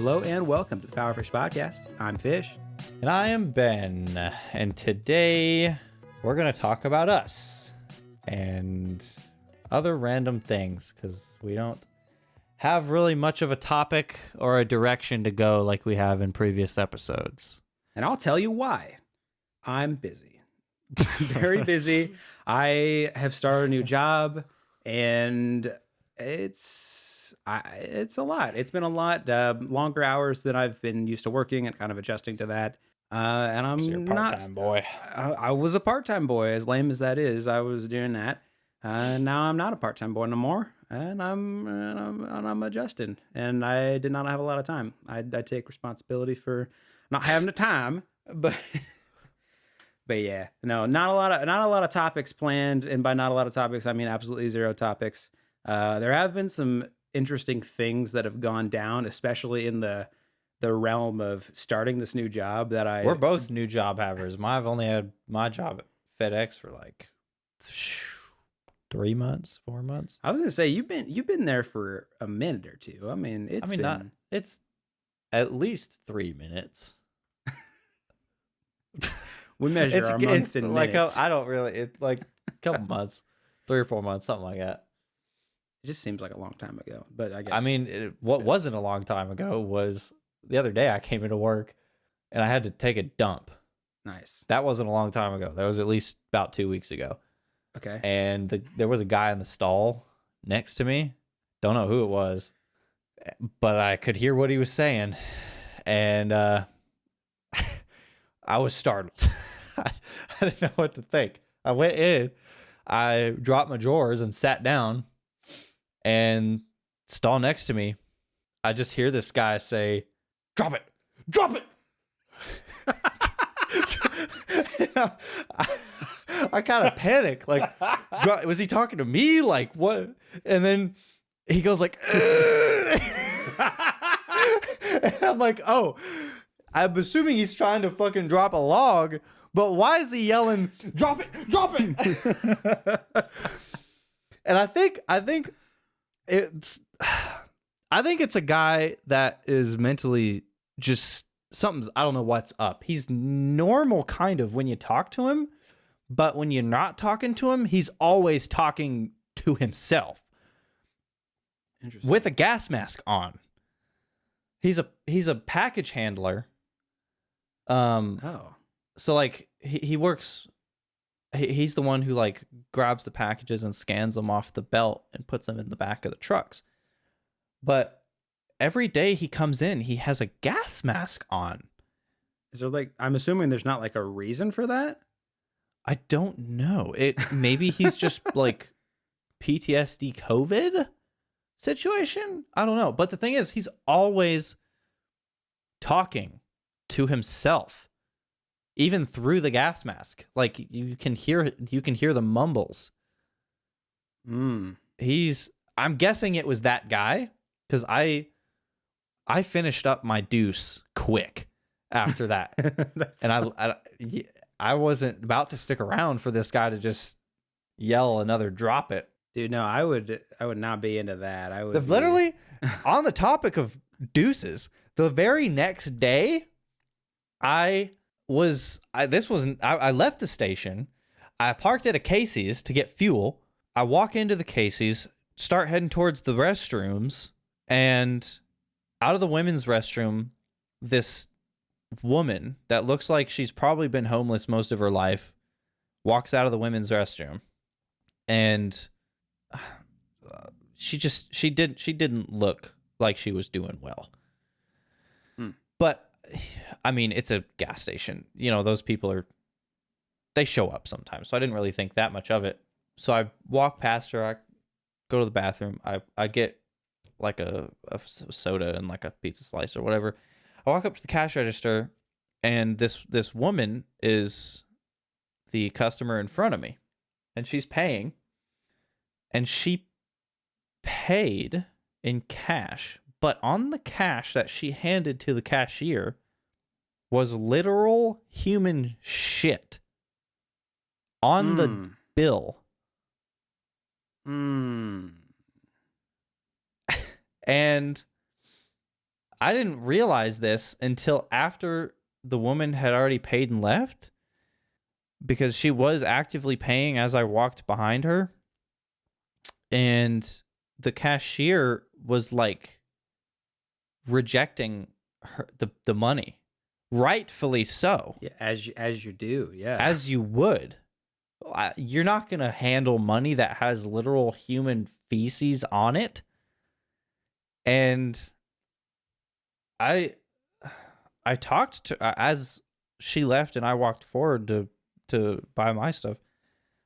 Hello and welcome to the Powerfish Podcast. I'm Fish. And I am Ben. And today we're going to talk about us and other random things because we don't have really much of a topic or a direction to go like we have in previous episodes. And I'll tell you why. I'm busy. Very busy. I have started a new job and it's a lot. It's been a lot. Longer hours than I've been used to working and kind of adjusting to that. And I'm So you're a part-time boy. I was a part-time boy, as lame as that is. I was doing that. Now I'm not a part-time boy no more, and I'm adjusting. And I did not have a lot of time. I take responsibility for not having the time, but yeah, no, not a lot of topics planned. And by not a lot of topics, I mean absolutely zero topics. There have been some interesting things that have gone down, especially in the realm of starting this new job that We're both new job havers. I've only had my job at FedEx for like 3 months, 4 months. I was gonna say you've been there for a minute or two. I mean, it's at least 3 minutes. We measure our months in like minutes. I don't really. It's like a couple months, 3 or 4 months, something like that. It just seems like a long time ago, but I guess. I mean, what wasn't a long time ago was the other day I came into work and I had to take a dump. Nice. That wasn't a long time ago. That was at least about 2 weeks ago. Okay. And there was a guy in the stall next to me. Don't know who it was, but I could hear what he was saying. And I was startled. I didn't know what to think. I went in, I dropped my drawers and sat down. And stall next to me, I just hear this guy say, "Drop it, drop it." I kind of panic. Like, was he talking to me? Like, what? And then he goes like, and I'm like, oh, I'm assuming he's trying to fucking drop a log, but why is he yelling, "Drop it, drop it"? And I think it's a guy that is mentally just I don't know what's up. He's normal kind of when you talk to him, but when you're not talking to him, he's always talking to himself. Interesting. With a gas mask on. He's a package handler. Oh. So like he works. He's the one who like grabs the packages and scans them off the belt and puts them in the back of the trucks. But every day he comes in, he has a gas mask on. Is there like, I'm assuming there's not like a reason for that? I don't know. Maybe he's just like PTSD COVID situation. I don't know. But the thing is, he's always talking to himself. Even through the gas mask, like you can hear the mumbles. I'm guessing it was that guy because I finished up my deuce quick after that, and I wasn't about to stick around for this guy to just yell another "drop it." Dude, no, I would not be into that. I would literally on the topic of deuces. The very next day, I left the station. I parked at a Casey's to get fuel. I walk into the Casey's, start heading towards the restrooms, and out of the women's restroom, this woman that looks like she's probably been homeless most of her life walks out of the women's restroom, and she didn't look like she was doing well. But I mean, it's a gas station. You know, those people they show up sometimes. So I didn't really think that much of it. So I walk past her. I go to the bathroom. I get like a soda and like a pizza slice or whatever. I walk up to the cash register, and this woman is the customer in front of me, and she's paying, and she paid in cash, but on the cash that she handed to the cashier was literal human shit on the bill. And I didn't realize this until after the woman had already paid and left, because she was actively paying as I walked behind her. And the cashier was like rejecting the money. Rightfully so. Yeah, as you do, yeah. As you would. You're not going to handle money that has literal human feces on it. And I talked to, as she left and I walked forward to buy my stuff,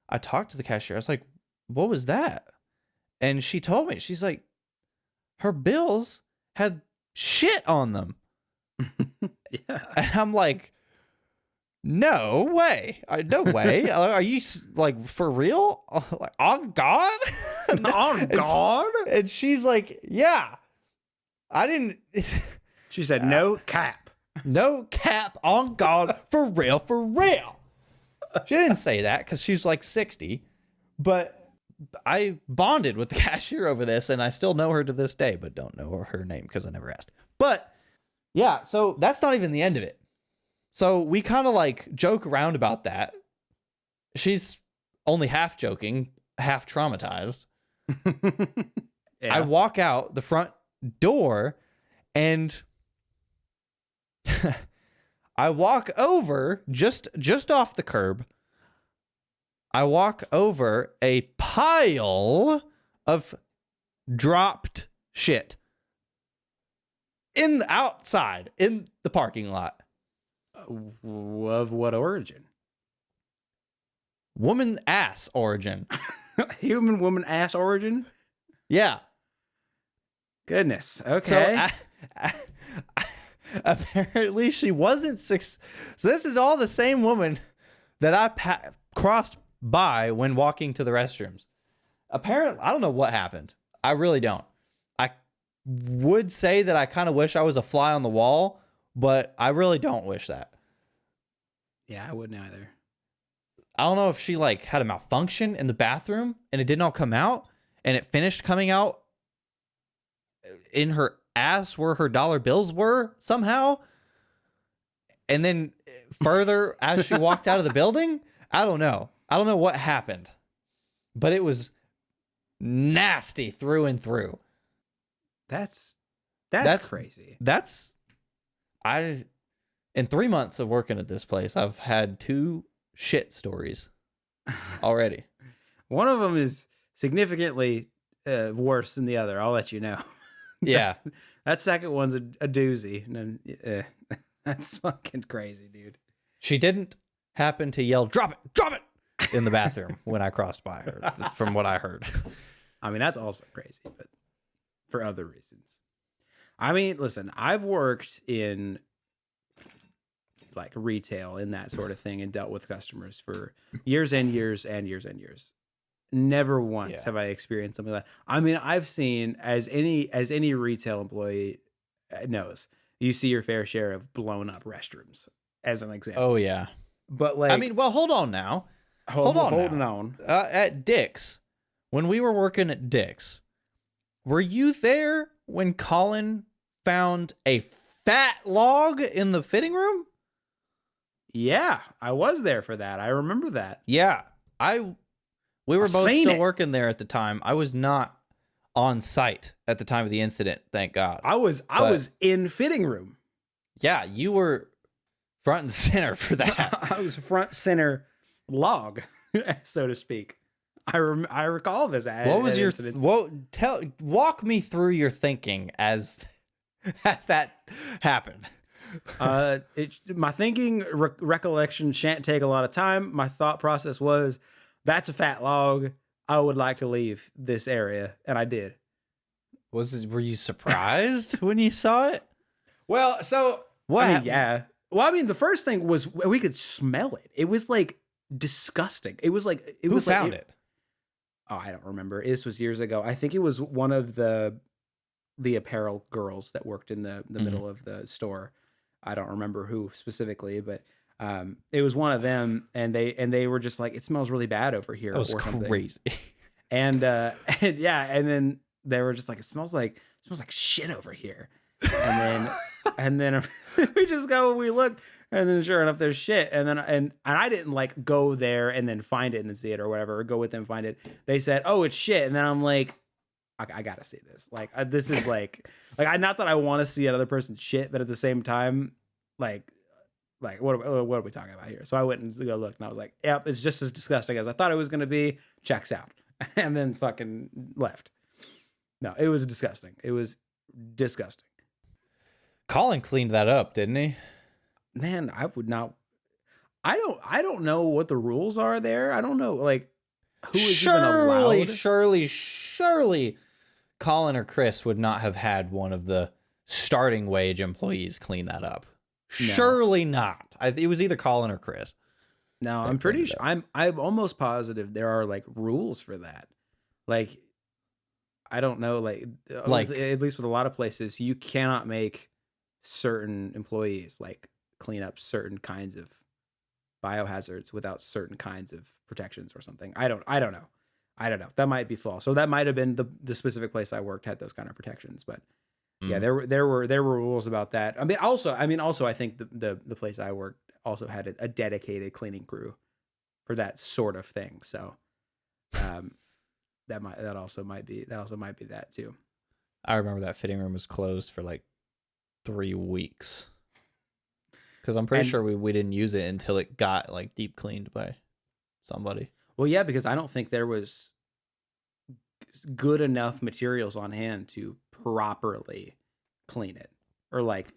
I talked to the cashier. I was like, what was that? And she told me, she's like, her bills had shit on them. Yeah. And I'm like, no way. No way. Are you like for real? Like, on God? On God? And she's like, yeah. I didn't. She said, no cap. No cap, on God, for real, for real. She didn't say that because she's like 60, but I bonded with the cashier over this, and I still know her to this day, but don't know her name because I never asked. But yeah, so that's not even the end of it. So we kind of like joke around about that. She's only half joking, half traumatized. Yeah. I walk out the front door and I walk over just off the curb. I walk over a pile of dropped shit in the outside in the parking lot. Of what origin? Woman ass origin. Human woman ass origin? Yeah. Goodness. Okay. So apparently she wasn't six. So this is all the same woman that I crossed by when walking to the restrooms. Apparently, I don't know what happened. I really don't. I would say that I kind of wish I was a fly on the wall, but I really don't wish that. Yeah, I wouldn't either. I don't know if she like had a malfunction in the bathroom and it didn't all come out and it finished coming out in her ass where her dollar bills were somehow. And then further as she walked out of the building, I don't know. I don't know what happened, but it was nasty through and through. That's crazy. In 3 months of working at this place, I've had 2 shit stories already. One of them is significantly worse than the other. I'll let you know. Yeah. That second one's a doozy. And then, that's fucking crazy, dude. She didn't happen to yell, drop it in the bathroom when I crossed by her, from what I heard. I mean, that's also crazy, but for other reasons. I mean, listen, I've worked in like retail and that sort of thing and dealt with customers for years and years and years and years. Never once have I experienced something like that. I mean, I've seen, as any retail employee knows, you see your fair share of blown up restrooms as an example. Oh yeah. But like, I mean, well, hold on now. Holding on. At Dick's, when we were working at Dick's, were you there when Colin found a fat log in the fitting room? Yeah, I was there for that. I remember that. Yeah. We were both still working there at the time. I was not on site at the time of the incident, thank God. I was in fitting room. Yeah, you were front and center for that. I was front center log, so to speak. I recall this. What was your walk me through your thinking as that happened? My thinking recollection shan't take a lot of time. My thought process was, that's a fat log. I would like to leave this area, and I did. Were you surprised when you saw it? Well, so what? I mean, yeah. Well, I mean, the first thing was we could smell it. It was like disgusting. It was like Who found it? Oh, I don't remember. This was years ago. I think it was one of the apparel girls that worked in the middle of the store. I don't remember who specifically, but it was one of them, and they were just like, it smells really bad over here. That was or something. crazy. And yeah, and then they were just like, it smells like shit over here. And then we just go and we looked, and then sure enough there's shit. And I didn't like go there and then find it and then see it or whatever, or go with them and find it. They said, oh, it's shit. And then I'm like, I gotta see this. Like this is like not that I want to see another person's shit, but at the same time, like what are we talking about here? So I went and go look, and I was like, yep, it's just as disgusting as I thought it was gonna be. Checks out. And then fucking left. No, it was disgusting. It was disgusting. Colin cleaned that up, didn't he? Man, I would not. I don't know what the rules are there. I don't know, like, who is even allowed. Surely, Colin or Chris would not have had one of the starting wage employees clean that up. No. Surely not. It was either Colin or Chris. No, I'm pretty sure. I'm almost positive there are like rules for that. Like, I don't know. Like at least with a lot of places, you cannot make certain employees like clean up certain kinds of biohazards without certain kinds of protections or something. I don't know. That might be false. So that might have been the specific place I worked had those kind of protections. But yeah, there were rules about that. I mean, also, I think the place I worked also had a dedicated cleaning crew for that sort of thing. So that also might be that too. I remember that fitting room was closed for like 3 weeks. Because I'm pretty sure we didn't use it until it got like deep cleaned by somebody. Well, yeah, because I don't think there was good enough materials on hand to properly clean it, or like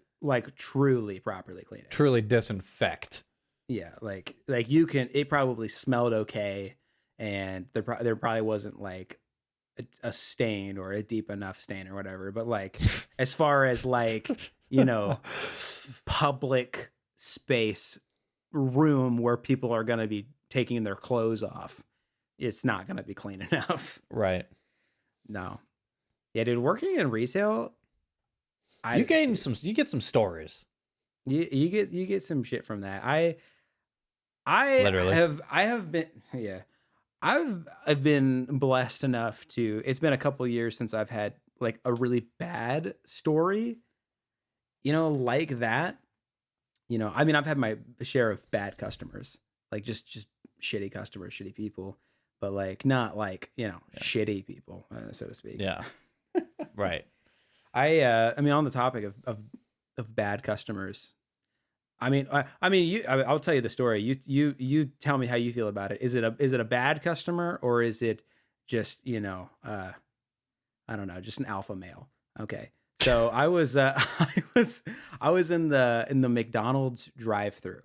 truly properly clean it. Truly disinfect. Yeah, like it probably smelled okay, and there probably wasn't like a stain or a deep enough stain or whatever. But like as far as like, you know, public space room where people are going to be taking their clothes off, it's not going to be clean enough. Right. No. Yeah, dude, working in retail, you get some stories. You get some shit from that. Literally. I've been blessed enough to, it's been a couple of years since I've had like a really bad story, you know, like that. You know, I mean, I've had my share of bad customers, like just shitty customers, shitty people, but like not like, you know, shitty people, so to speak. Yeah. Right. I mean, on the topic of bad customers, I'll tell you the story. You tell me how you feel about it. Is it a bad customer, or is it just, you know, I don't know, just an alpha male? Okay. So I was in the McDonald's drive-thru,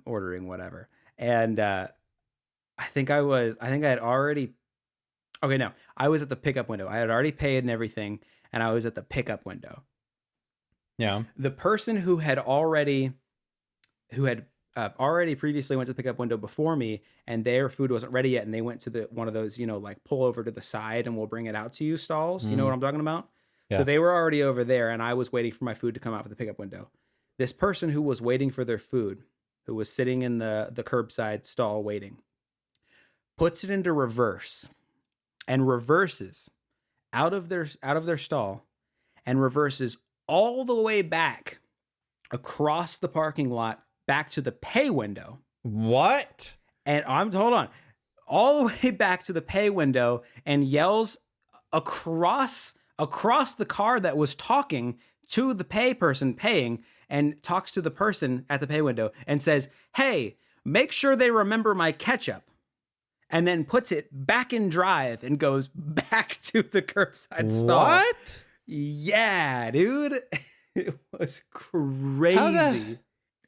ordering whatever. And I was at the pickup window. I had already paid and everything, and I was at the pickup window. Yeah. The person who had already previously went to the pickup window before me, and their food wasn't ready yet, and they went to one of those, you know, like pull over to the side and we'll bring it out to you stalls. Mm-hmm. You know what I'm talking about? Yeah. So they were already over there, and I was waiting for my food to come out for the pickup window. This person who was waiting for their food, who was sitting in the curbside stall waiting, puts it into reverse and reverses out of their stall and reverses all the way back across the parking lot back to the pay window. What? And hold on. All the way back to the pay window and yells across the car that was talking to the pay person paying, and talks to the person at the pay window and says, "Hey, make sure they remember my ketchup." And then puts it back in drive and goes back to the curbside stall. What? Yeah, dude. It was crazy.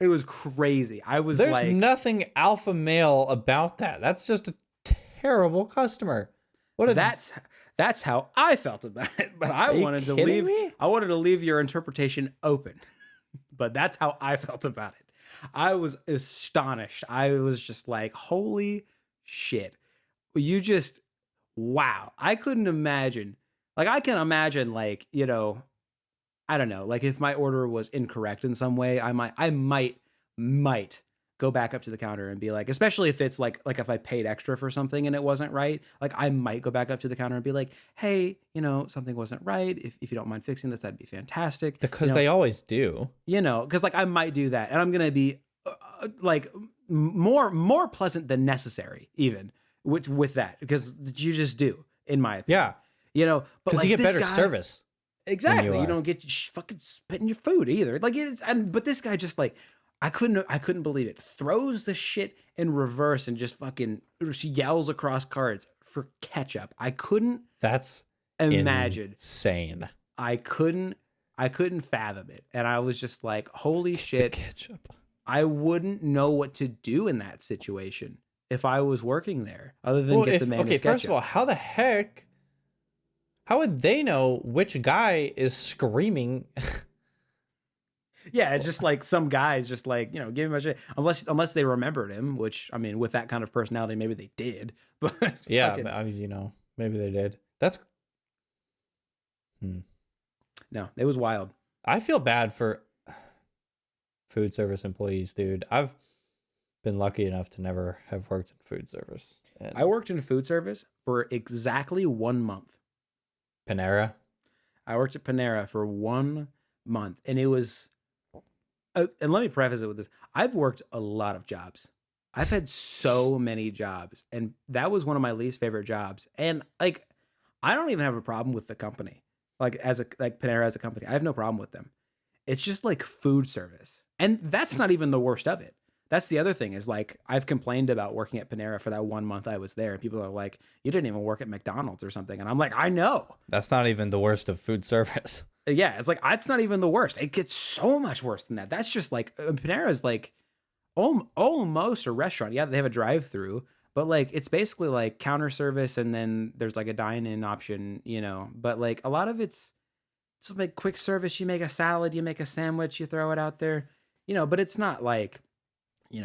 It was crazy. There's nothing alpha male about that. That's just a terrible customer. That's how I felt about it. But I wanted to leave your interpretation open. But that's how I felt about it. I was astonished. I was just like, holy shit. Wow. I couldn't imagine. Like, I can imagine, like, you know, I don't know, like if my order was incorrect in some way, I might go back up to the counter and be like, especially if it's like if I paid extra for something and it wasn't right, like I might go back up to the counter and be like, hey, something wasn't right. If you don't mind fixing this, that'd be fantastic. Because they always do. Because like I might do that, and I'm gonna be like more pleasant than necessary, even with that, because you just do, in my opinion. Yeah, But because like you get this better guy, service. exactly. You don't get fucking spit in your food either. Like but this guy just like I couldn't believe it. Throws the shit in reverse and just fucking yells across cards for ketchup. I couldn't That's imagine. Insane. I couldn't fathom it. And I was just like, holy shit. Ketchup. I wouldn't know what to do in that situation if I was working there, other than get the man his ketchup. First of all, how would they know which guy is screaming? Yeah, it's just like some guys just like, give him a shit. Unless they remembered him, which, I mean, with that kind of personality, maybe they did. But yeah, I mean, maybe they did. That's... No, it was wild. I feel bad for food service employees, dude. I've been lucky enough to never have worked in food service. And I worked in food service for exactly 1 month. Panera? I worked at Panera for 1 month, and it was... and let me preface it with this. I've worked a lot of jobs. I've had so many jobs, and that was one of my least favorite jobs. And like, I don't even have a problem with the company. Like Panera as a company, I have no problem with them. It's just like food service. And that's not even the worst of it. That's the other thing is like, I've complained about working at Panera for that 1 month I was there. And people are like, you didn't even work at McDonald's or something. And I'm like, I know. That's not even the worst of food service. Yeah. It's like, it's not even the worst. It gets so much worse than that. That's just like, Panera is like almost a restaurant. Yeah, they have a drive-through, but like, it's basically like counter service. And then there's like a dine-in option, but like a lot of it's like quick service. You make a salad, you make a sandwich, you throw it out there, but it's not like,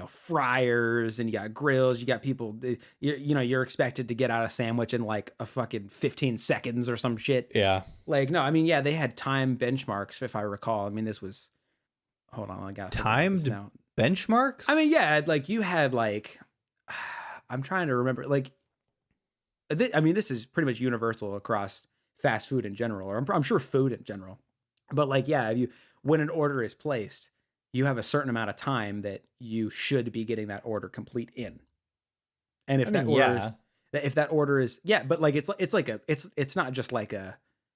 fryers, and you got grills, you got people, you're expected to get out a sandwich in like a fucking 15 seconds or some shit. Yeah. Like, no, I mean, yeah, they had time benchmarks, if I recall. I mean, this was, hold on, I got timed benchmarks. I mean, yeah, like you had like, I'm trying to remember, like, I mean, this is pretty much universal across fast food in general, or I'm sure food in general. But like, yeah, when an order is placed, you have a certain amount of time that you should be getting that order complete in. And if that order is, but like, it's not just like a,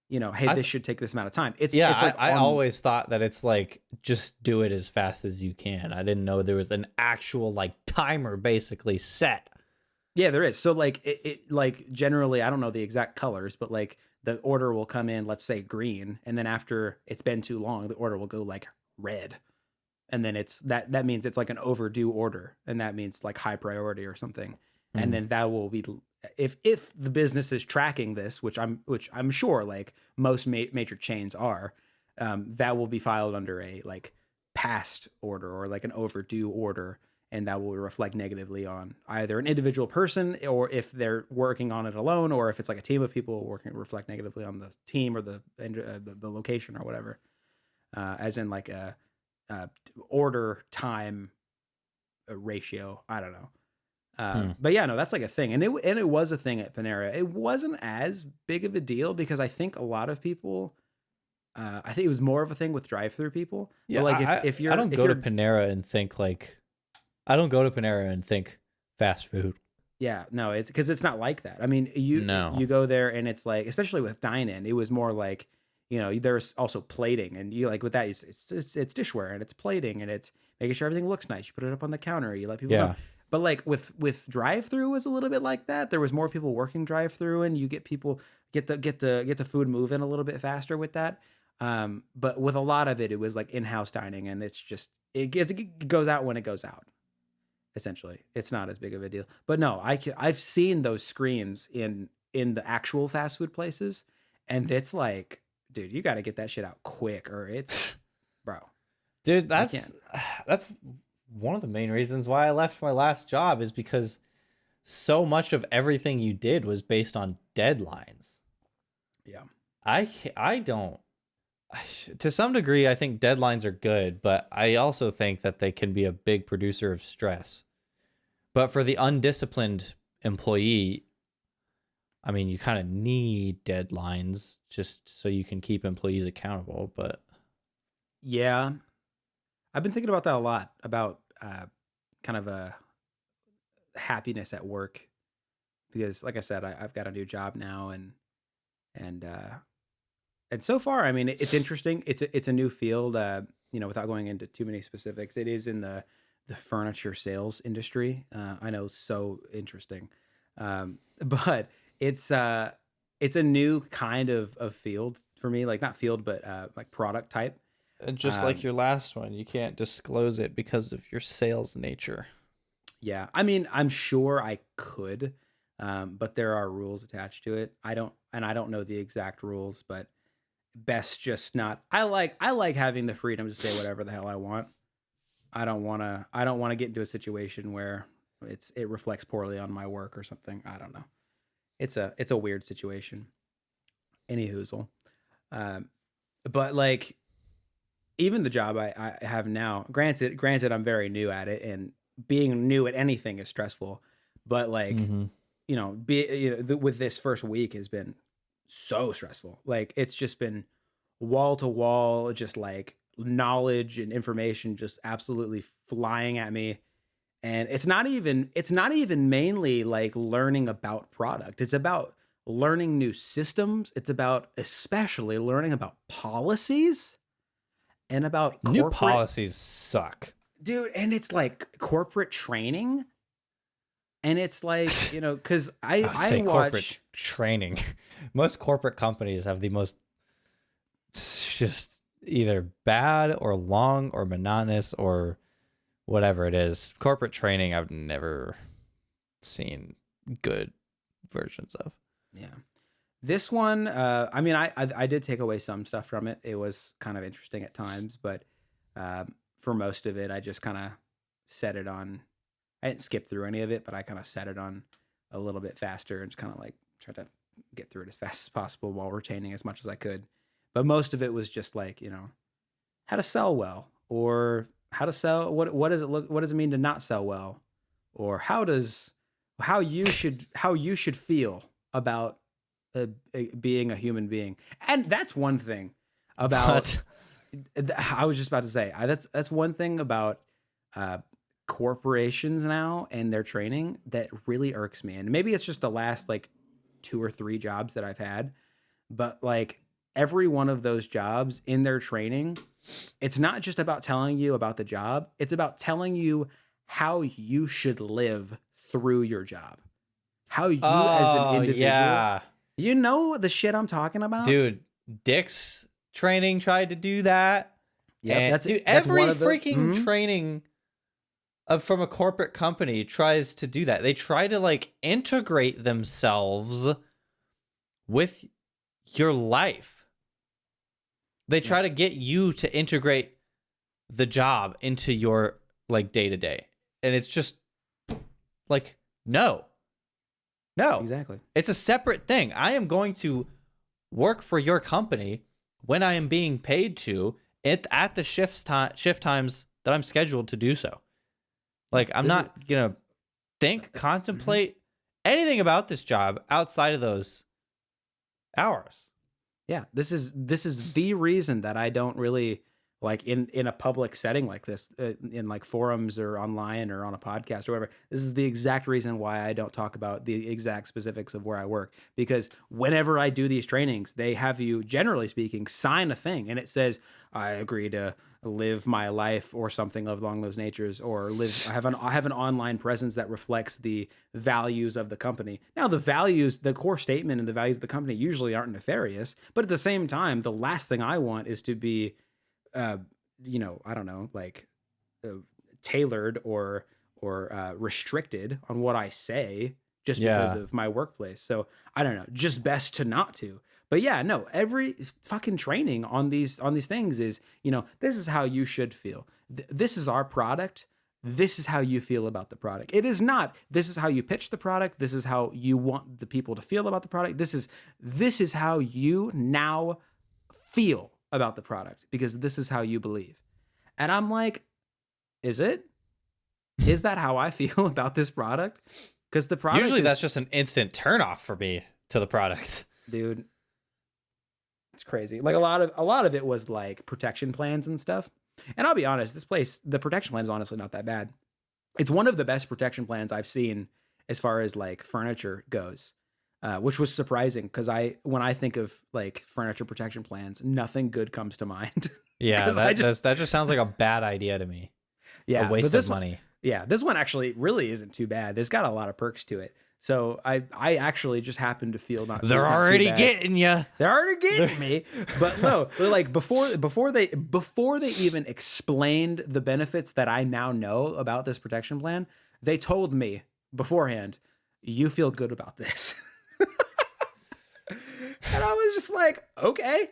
hey, this should take this amount of time. It's like I always thought that it's like, just do it as fast as you can. I didn't know there was an actual like timer basically set. Yeah, there is. So like, it like generally, I don't know the exact colors, but like the order will come in, let's say green. And then after it's been too long, the order will go like red. And then it's that means it's like an overdue order, and that means like high priority or something. Mm-hmm. And then that will be, if the business is tracking this, which I'm sure like most major chains are, that will be filed under a like past order or like an overdue order, and that will reflect negatively on either an individual person, or if they're working on it alone, or if it's like a team of people working, reflect negatively on the team or the location or whatever, as in like a order time ratio. I don't know. But yeah, no, that's like a thing. And it was a thing at Panera. It wasn't as big of a deal because I think a lot of people, I think it was more of a thing with drive-through people. Yeah. But like if you're, I don't go to Panera and think fast food. Yeah, no, it's because it's not like that. I mean, you go there and it's like, especially with dine-in, it was more like, there's also plating, and you like with that, it's dishware and it's plating and it's making sure everything looks nice. You put it up on the counter, you let people know. But like with drive-through was a little bit like that. There was more people working drive-through, and you get people get the food moving a little bit faster with that. But with a lot of it, it was like in-house dining, and it's just it goes out when it goes out. Essentially, it's not as big of a deal. But no, I've seen those screens in the actual fast food places, and it's like, dude, you got to get that shit out quick, or it's, bro. Dude, that's one of the main reasons why I left my last job, is because so much of everything you did was based on deadlines. Yeah. I don't To some degree, I think deadlines are good, but I also think that they can be a big producer of stress. But for the undisciplined employee, I mean, you kind of need deadlines just so you can keep employees accountable. But Yeah, I've been thinking about that a lot about kind of a happiness at work because, like I said, I've got a new job now, and and so far, I mean, it's interesting. It's a new field. Without going into too many specifics, it is in the furniture sales industry. I know, so interesting, but it's uh, it's a new kind of field for me. Like not field, but like product type. just like Um, your last one, you can't disclose it because of your sales nature. yeah, I mean, I'm sure I could, but there are rules attached to it. I don't know the exact rules, but best just not. I like having the freedom to say whatever the hell I want. I don't want to get into a situation where it reflects poorly on my work or something. I don't know. It's a weird situation. Any hoozle. Um, but like even the job I have now, granted I'm very new at it, and being new at anything is stressful. But like, Mm-hmm. with this first week has been so stressful. Like it's just been wall to wall, just like knowledge and information just absolutely flying at me. And it's not even mainly like learning about product. It's about learning new systems. It's about especially learning about policies and about New corporate, policies suck. dude. And it's like corporate training. And it's like, because I I would I say corporate watch. training. Most corporate companies have the most just either bad or long or monotonous or whatever it is. Corporate training, I've never seen good versions of. Yeah. This one, I mean, I did take away some stuff from it. It was kind of interesting at times, but for most of it, I just kind of set it on. I didn't skip through any of it, but I kind of set it on a little bit faster and just kind of like try to get through it as fast as possible while retaining as much as I could. But most of it was just like, how to sell well, or how to sell. What does it look? What does it mean to not sell well, or how you should feel about being a human being. And that's one thing about. But I was just about to say that's one thing about uh, corporations now and their training that really irks me. And maybe it's just the last like 2 or 3 jobs that I've had, but like every one of those jobs in their training, it's not just about telling you about the job. It's about telling you how you should live through your job, how you as an oh individual. yeah, You know the shit I'm talking about? dude, Dick's training tried to do that, Yep, and that's dude, that's one every of the. freaking training from a corporate company tries to do that. They try to like integrate themselves with your life. They Yeah, try to get you to integrate the job into your like day to day. And it's just like, no, no, exactly. it's a separate thing. I am going to work for your company when I am being paid to at the shift times that I'm scheduled to do so. Yeah, Like, I'm this is. not going to think, Mhm. contemplate anything about this job outside of those hours. Yeah, this is the reason that I don't really like in a public setting like this, in like forums or online or on a podcast or whatever. This is the exact reason why I don't talk about the exact specifics of where I work, because whenever I do these trainings, they have you, generally speaking, sign a thing and it says I agree to live my life or something along those natures, or live. I have an online presence that reflects the values of the company. Now, the values, the core statement and the values of the company usually aren't nefarious, but at the same time, the last thing I want is to be, uh, I don't know, like uh, tailored or restricted on what I say just because Yeah. of my workplace. So I don't know, just best to not to. But yeah, no, every fucking training on these things is, this is how you should feel. This is our product. This is how you feel about the product. It is not, this is how you pitch the product. This is how you want the people to feel about the product. This is how you now feel about the product because this is how you believe. And I'm like, is it? Is that how I feel about this product? Because the product Usually that's just an instant turnoff for me to the product. dude, it's crazy. Like a lot of it was like protection plans and stuff. And I'll be honest, this place, the protection plan is honestly not that bad. It's one of the best protection plans I've seen as far as like furniture goes, which was surprising because when I think of like furniture protection plans, nothing good comes to mind. Yeah, that just sounds like a bad idea to me. Yeah, a waste of money. Yeah, this one actually really isn't too bad. There's got a lot of perks to it. So I actually just happen to feel not. They're already getting you. They're already getting me. But no, like before they even explained the benefits that I now know about this protection plan, they told me beforehand, you feel good about this. And I was just like, okay,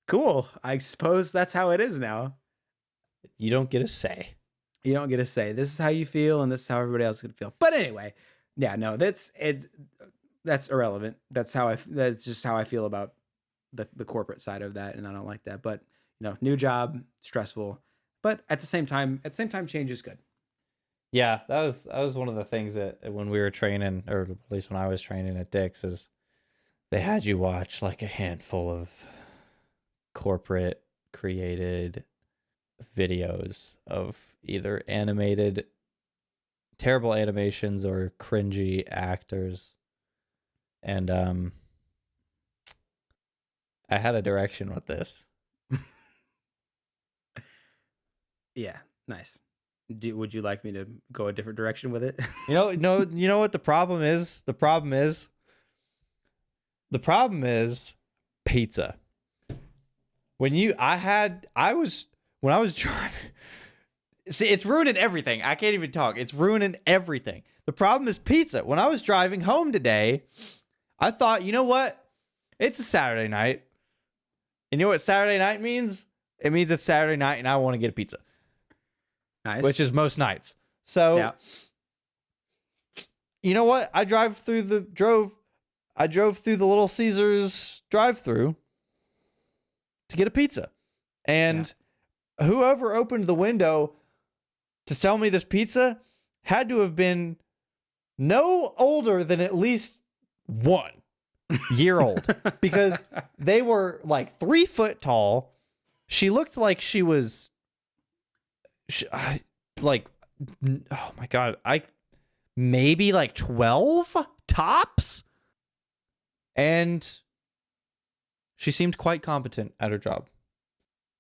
cool. I suppose that's how it is now. You don't get a say. You don't get to say this is how you feel and this is how everybody else is going to feel. But anyway, yeah, no, that's irrelevant. That's just how I feel about the corporate side of that, and I don't like that. But new job, stressful, but at the same time, change is good. Yeah, that was one of the things that when we were training, or at least when I was training at Dick's, is they had you watch like a handful of corporate created videos of either animated terrible animations or cringy actors, and I had a direction with this. Yeah, nice. Would you like me to go a different direction with it? You know what the problem is? The problem is pizza. When I was driving. See, it's ruining everything. I can't even talk. It's ruining everything. The problem is pizza. When I was driving home today, I thought, you know what? It's a Saturday night. And you know what Saturday night means? It means it's Saturday night and I want to get a pizza. Nice. Which is most nights. So, yeah. You know what? I drove through the Little Caesars drive-through to get a pizza. And whoever opened the window to sell me this pizza had to have been no older than at least 1 year old, because they were like 3 foot tall. She looked like she was like, oh my God, maybe like 12 tops. And she seemed quite competent at her job.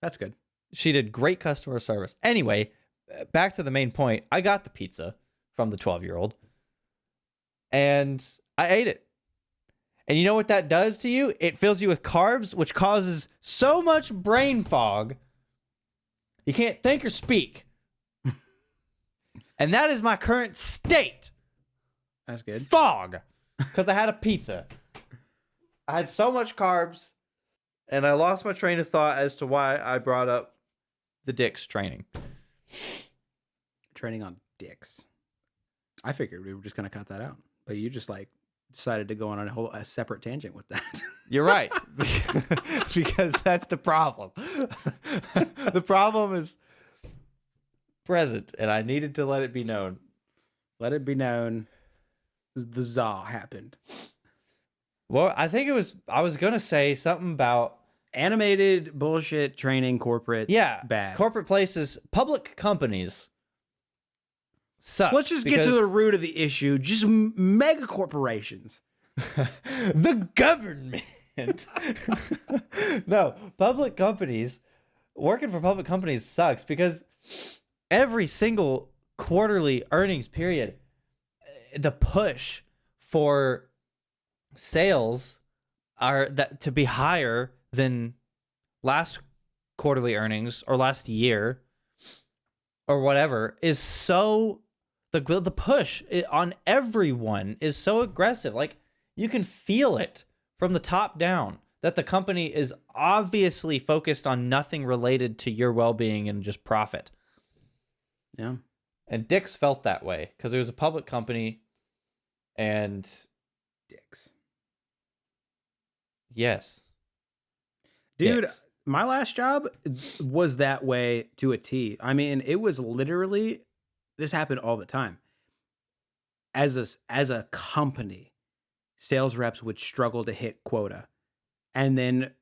That's good. She did great customer service. Anyway, back to the main point. I got the pizza from the 12-year-old and I ate it. And you know what that does to you? It fills you with carbs, which causes so much brain fog, you can't think or speak. And that is my current state. That's good. Fog. Because I had a pizza. I had so much carbs, and I lost my train of thought as to why I brought up the Dick's training. Training on dicks. I figured we were just going to cut that out. But you just like decided to go on a separate tangent with that. You're right. Because that's the problem. The problem is present, and I needed to let it be known. Let it be known the za happened. Well, I think I was going to say something about animated bullshit training corporate. Yeah. Bad. Corporate places, public companies suck. Let's just get to the root of the issue. Just mega corporations. The government. No, public companies, working for public companies sucks because every single quarterly earnings period, the push for sales are that to be higher than last quarterly earnings or last year or whatever is so the push on everyone is so aggressive. Like you can feel it from the top down that the company is obviously focused on nothing related to your well-being and just profit. Yeah. And Dick's felt that way because it was a public company and Dick's. Yes. Dude, Dick's. my last job was that way to a T. I mean, it was literally this happened all the time. As a company, sales reps would struggle to hit quota. And then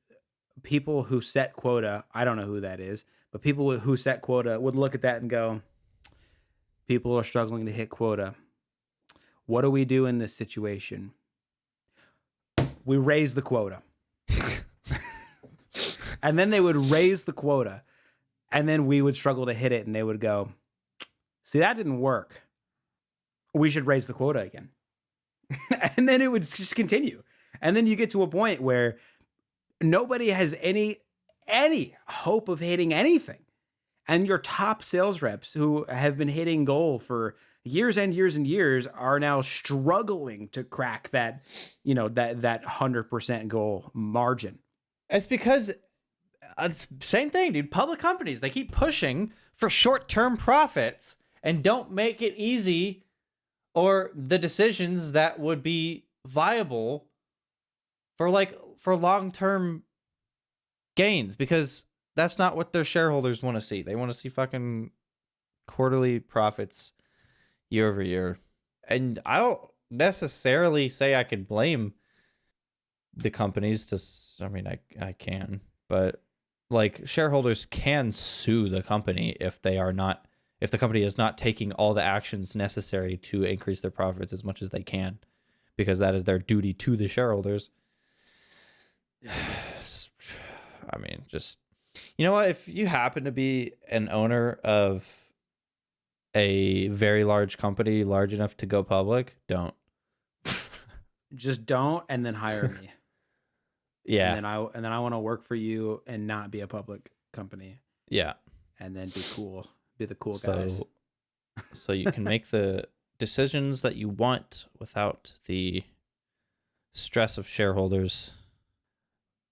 people who set quota, I don't know who that is, but people who set quota would look at that and go, people are struggling to hit quota. What do we do in this situation? We raise the quota. And then they would raise the quota. And then we would struggle to hit it. And they would go, see, that didn't work. We should raise the quota again. And then it would just continue. And then you get to a point where nobody has any hope of hitting anything. And your top sales reps who have been hitting goal for years and years and years are now struggling to crack that, that 100% goal margin. It's because it's same thing, dude. Public companies, they keep pushing for short-term profits and don't make it easy or the decisions that would be viable for long-term gains, because that's not what their shareholders want to see. They want to see fucking quarterly profits year over year. And I don't necessarily say I could blame the companies I can, but like shareholders can sue the company if the company is not taking all the actions necessary to increase their profits as much as they can, because that is their duty to the shareholders. I mean, just, you know what? If you happen to be an owner of a very large company, large enough to go public, don't. Just don't, and then hire me. Yeah. And then I want to work for you and not be a public company. Yeah. And then be cool. Be the cool guys. So you can make the decisions that you want without the stress of shareholders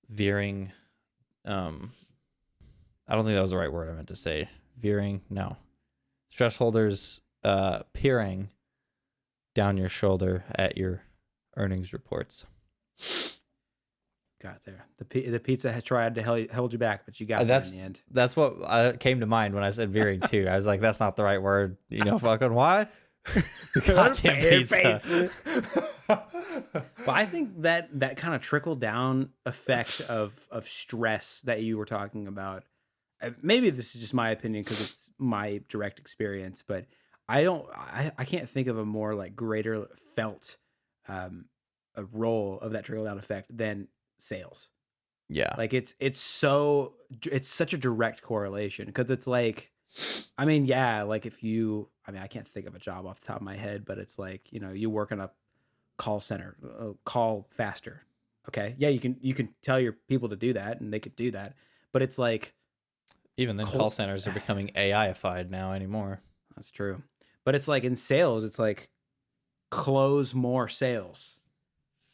veering. I don't think that was the right word I meant to say. Veering, no. Stress holders peering down your shoulder at your earnings reports. Got there. The pizza has tried to hold you back, but you got there in the end. That's what came to mind when I said veering too. I was like, that's not the right word. You know, fucking why? Goddamn pizza. Well, I think that kind of trickle down effect of stress that you were talking about. Maybe this is just my opinion because it's my direct experience, but I can't think of a more like greater felt a role of that trickle down effect than sales. Yeah. Like it's such a direct correlation because it's like, I mean, yeah, like I can't think of a job off the top of my head, but it's like, you work in a call center, call faster. Okay. Yeah. You can tell your people to do that and they could do that, but it's like, even then call centers are becoming AI-ified now anymore. That's true. But it's like in sales, it's like close more sales.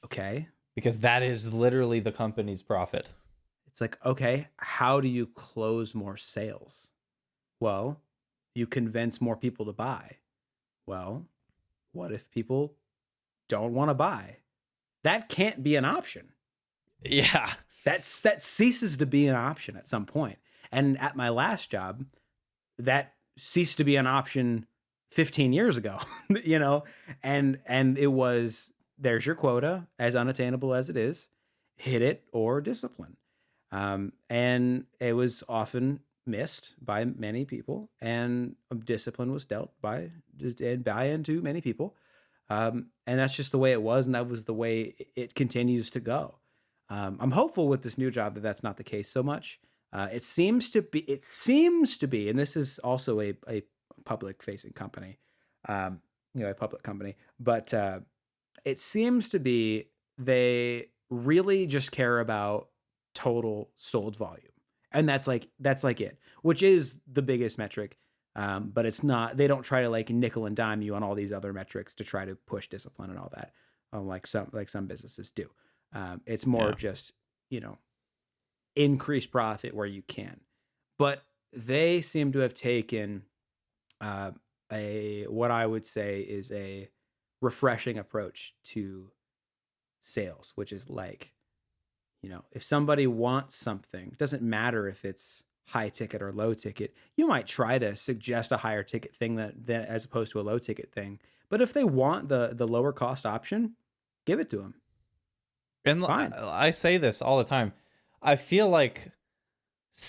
Okay. Because that is literally the company's profit. It's like, okay, how do you close more sales? Well, you convince more people to buy. Well, what if people don't want to buy? That can't be an option. Yeah. That ceases to be an option at some point. And at my last job, that ceased to be an option 15 years ago, and it was, there's your quota, as unattainable as it is, hit it or discipline. And it was often missed by many people, and discipline was dealt by into many people. And that's just the way it was. And that was the way it continues to go. I'm hopeful with this new job that that's not the case so much. It seems to be, and this is also a public facing company, a public company, but it seems to be they really just care about total sold volume. And that's like it, which is the biggest metric. But it's not, they don't try to like nickel and dime you on all these other metrics to try to push discipline and all that. Like some businesses do. It's more just, increase profit where you can. But they seem to have taken what I would say is a refreshing approach to sales, which is like, if somebody wants something, it doesn't matter if it's high ticket or low ticket. You might try to suggest a higher ticket thing that as opposed to a low ticket thing. But if they want the lower cost option, give it to them. And Fine. I say this all the time. I feel like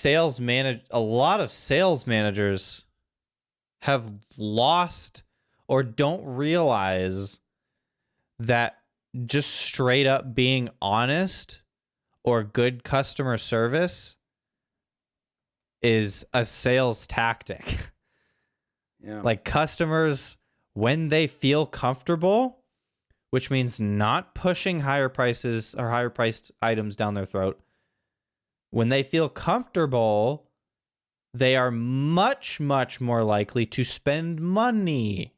a lot of sales managers have lost or don't realize that just straight up being honest or good customer service is a sales tactic. Yeah. Like customers, when they feel comfortable, which means not pushing higher prices or higher priced items down their throat, when they feel comfortable, they are much, much more likely to spend money.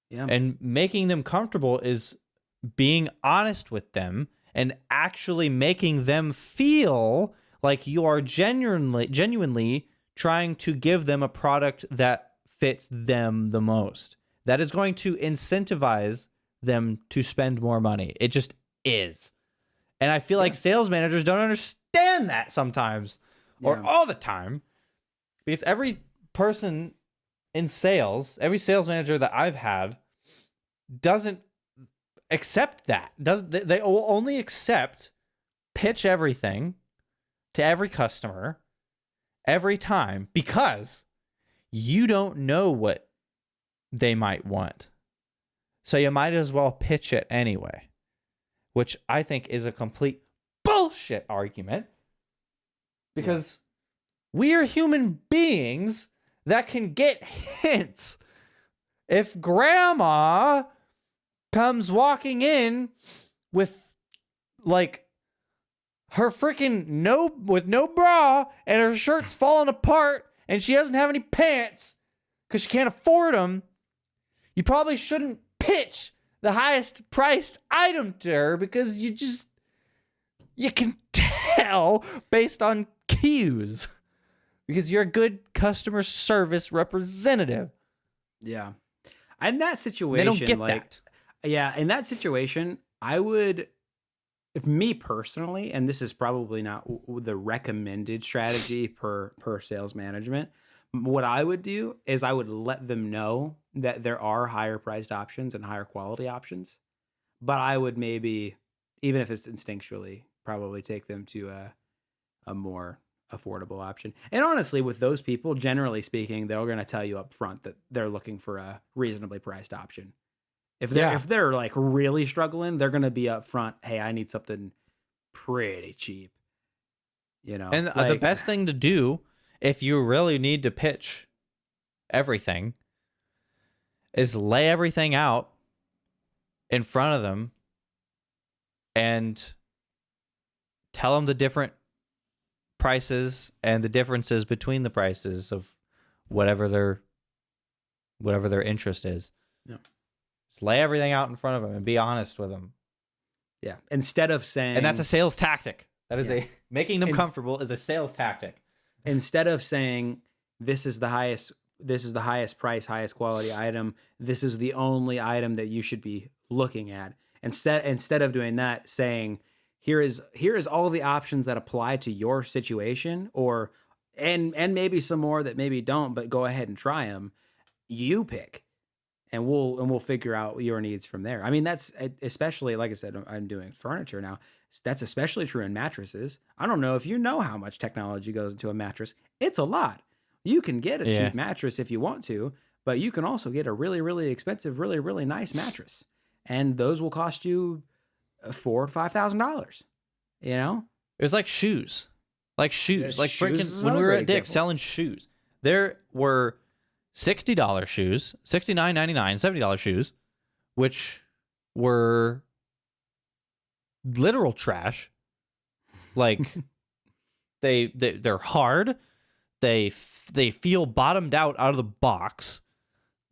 Yeah. And making them comfortable is being honest with them and actually making them feel like you are genuinely trying to give them a product that fits them the most. That is going to incentivize them to spend more money. It just is. And I feel like sales managers don't understand that sometimes or all the time, because every person in sales, every sales manager that I've had doesn't accept that. They will only accept pitch everything to every customer every time because you don't know what they might want. So you might as well pitch it anyway, which I think is a complete bullshit argument because we are human beings that can get hints. If grandma comes walking in with like her freaking with no bra and her shirt's falling apart and she doesn't have any pants because she can't afford them, you probably shouldn't pitch the highest priced item to her because you can tell based on cues because you're a good customer service representative. Yeah. In that situation, They don't get that. Yeah, in that situation, I would, if me personally, and this is probably not the recommended strategy per sales management, what I would do is I would let them know that there are higher priced options and higher quality options, but I would maybe, even if it's instinctually, probably take them to a more affordable option. And honestly, with those people, generally speaking, they're going to tell you up front that they're looking for a reasonably priced option. If they're like really struggling, they're going to be up front. Hey, I need something pretty cheap. And the best thing to do if you really need to pitch everything is lay everything out in front of them and tell them the different prices and the differences between the prices of whatever their interest is. Yeah. Just lay everything out in front of them and be honest with them. Yeah. Instead of saying, and that's a sales tactic. That is making them comfortable is a sales tactic. Instead of saying this is the highest price, highest quality item, this is the only item that you should be looking at. Instead of doing that, saying here is all the options that apply to your situation, and maybe some more that maybe don't, but go ahead and try them. You pick, and we'll figure out your needs from there. I mean, that's especially, like I said, I'm doing furniture now. That's especially true in mattresses. I don't know if you know how much technology goes into a mattress. It's a lot. You can get a cheap mattress if you want to, but you can also get a really, really expensive, really, really nice mattress. And those will cost you $4,000 or $5,000. It was like shoes. Like freaking when we were at Dick's selling shoes. There were $60 shoes, $69.99, $70 shoes, which were literal trash. Like they're hard. They feel bottomed out of the box.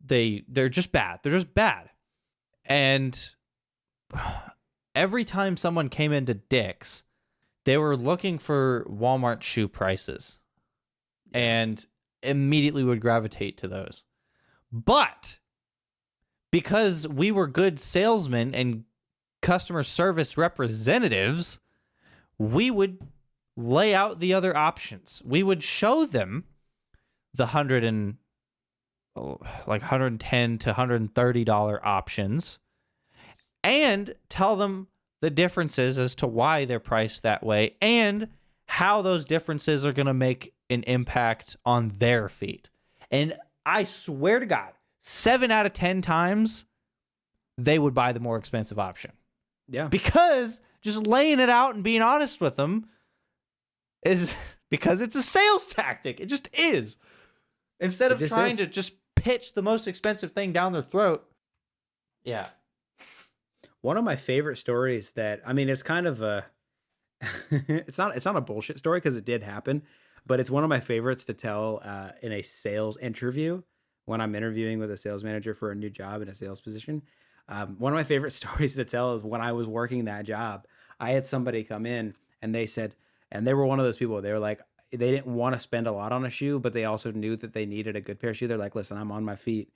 They're just bad. They're just bad. And every time someone came into Dick's, they were looking for Walmart shoe prices and immediately would gravitate to those. But because we were good salesmen and customer service representatives, we would lay out the other options. We would show them the 110 to $130 options and tell them the differences as to why they're priced that way and how those differences are going to make an impact on their feet. And I swear to God, 7 out of 10 times they would buy the more expensive option. Yeah. Because just laying it out and being honest with them is because it's a sales tactic. It just is. Instead of trying to just pitch the most expensive thing down their throat. Yeah. One of my favorite stories that, I mean, it's kind of a, it's not a bullshit story because it did happen, but it's one of my favorites to tell in a sales interview when I'm interviewing with a sales manager for a new job in a sales position. One of my favorite stories to tell is when I was working that job, I had somebody come in and they said, and they were one of those people, they were like, they didn't want to spend a lot on a shoe, but they also knew that they needed a good pair of shoes. They're like, listen, I'm on my feet,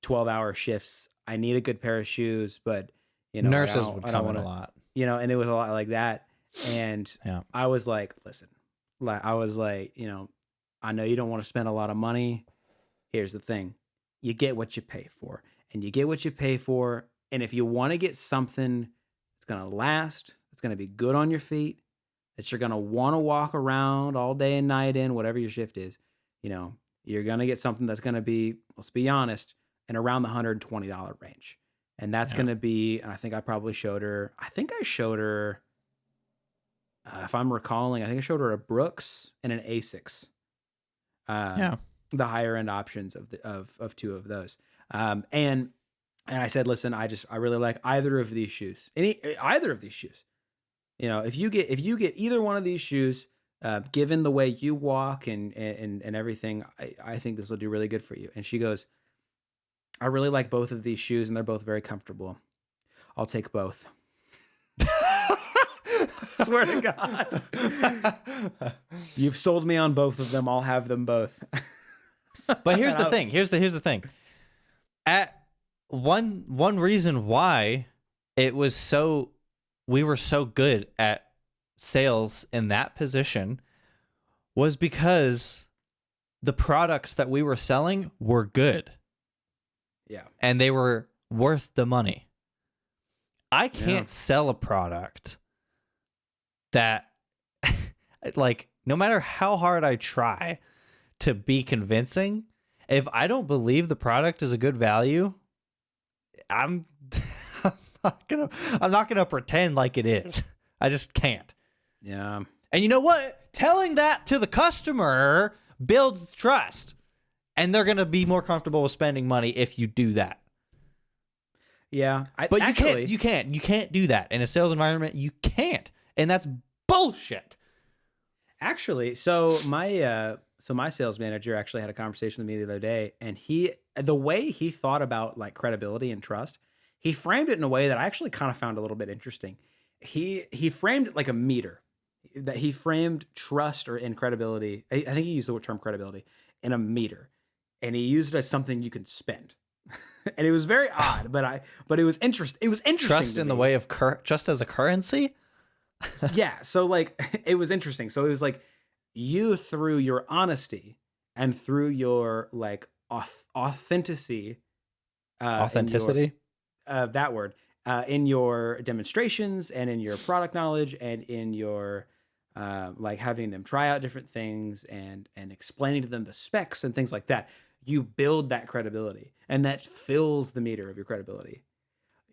12-hour shifts. I need a good pair of shoes, but you know, nurses would come in a lot, you know, and it was a lot like that. And yeah. I was like, listen, you know, I know you don't want to spend a lot of money. Here's the thing. You get what you pay for, and you get what you pay for. And if you want to get something that's going to last, it's going to be good on your feet, that you're going to want to walk around all day and night in, whatever your shift is, you know, you're going to get something that's going to be, let's be honest, in around the $120 range. And that's going to be, and I think I showed her, if I'm recalling, I think I showed her a Brooks and an Asics. The higher end options of two of those. And I said, listen, I really like either of these shoes. Either of these shoes. You know, if you get either one of these shoes, given the way you walk and everything, I think this will do really good for you. And she goes, I really like both of these shoes and they're both very comfortable. I'll take both. Swear to God. You've sold me on both of them. I'll have them both. But here's the thing. Here's the thing. At one reason why we were so good at sales in that position was because the products that we were selling were good. Yeah. And they were worth the money. I can't sell a product that like no matter how hard I try to be convincing, if I don't believe the product is a good value, I'm not gonna pretend like it is. I just can't. Yeah. And you know what? Telling that to the customer builds trust. And they're gonna be more comfortable with spending money if you do that. Yeah. But you can't do that. In a sales environment, you can't. And that's bullshit. Actually, so my sales manager actually had a conversation with me the other day, and the way he thought about like credibility and trust, he framed it in a way that I actually kind of found a little bit interesting. He framed it like a meter. That he framed trust or credibility. I think he used the term credibility in a meter, and he used it as something you can spend. And it was very odd, but it was interesting. It was interesting. Trust in the way of just as a currency. Yeah. So like it was interesting. So it was like you through your honesty and through your like authenticity, that word, in your demonstrations and in your product knowledge and in your like having them try out different things and explaining to them the specs and things like that, you build that credibility, and that fills the meter of your credibility.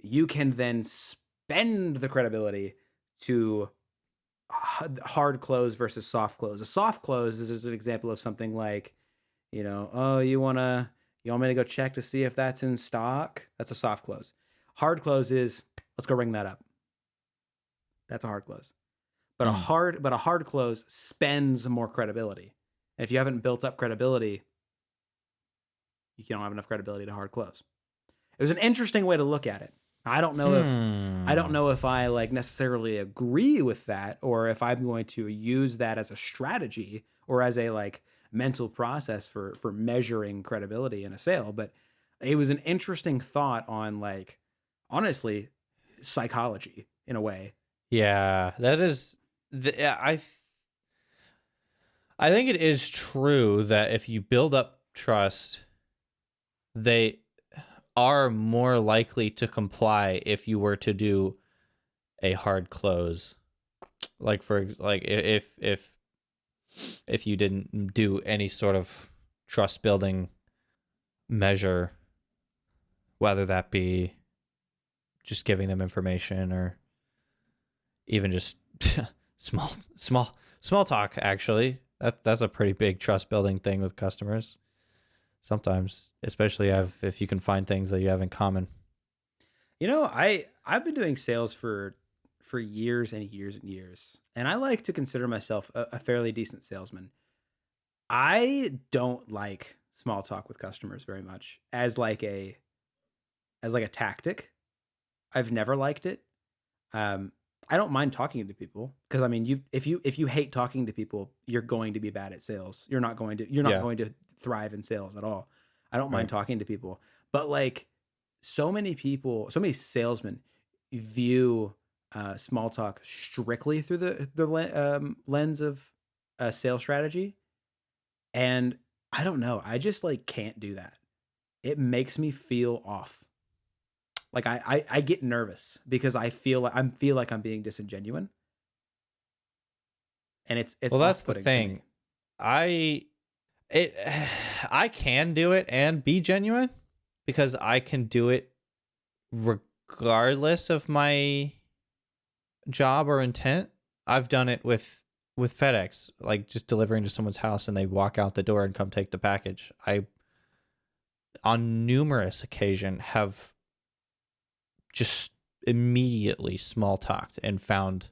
You can then spend the credibility to hard close versus soft close. A soft close is an example of something like, you know, oh, you want me to go check to see if that's in stock? That's a soft close. Hard close is, let's go ring that up. That's a hard close. But a hard close spends more credibility. And if you haven't built up credibility, you don't have enough credibility to hard close. It was an interesting way to look at it. I don't know if I like necessarily agree with that, or if I'm going to use that as a strategy or as a like mental process for measuring credibility in a sale. But it was an interesting thought on like, honestly, psychology in a way. Yeah, that is I think it is true that if you build up trust, they are more likely to comply if you were to do a hard close. Like if you didn't do any sort of trust building measure, whether that be just giving them information or even just small talk. Actually, that's a pretty big trust building thing with customers sometimes, especially if you can find things that you have in common. I've been doing sales for years and years and years, and I like to consider myself a fairly decent salesman. I don't like small talk with customers very much as like a tactic. I've never liked it. Um, I don't mind talking to people because I mean, if you hate talking to people, you're going to be bad at sales. You're not Yeah, going to thrive in sales at all. I don't mind right. talking to people, but like so many salesmen view small talk strictly through the lens of sales strategy, and I don't know. I just like can't do that. It makes me feel off. Like I get nervous because I feel like I'm being disingenuous, and it's Well, that's off the putting to me. thing. I it I can do it and be genuine because I can do it regardless of my job or intent. I've done it with FedEx, like just delivering to someone's house and they walk out the door and come take the package. I on numerous occasion have just immediately small talked and found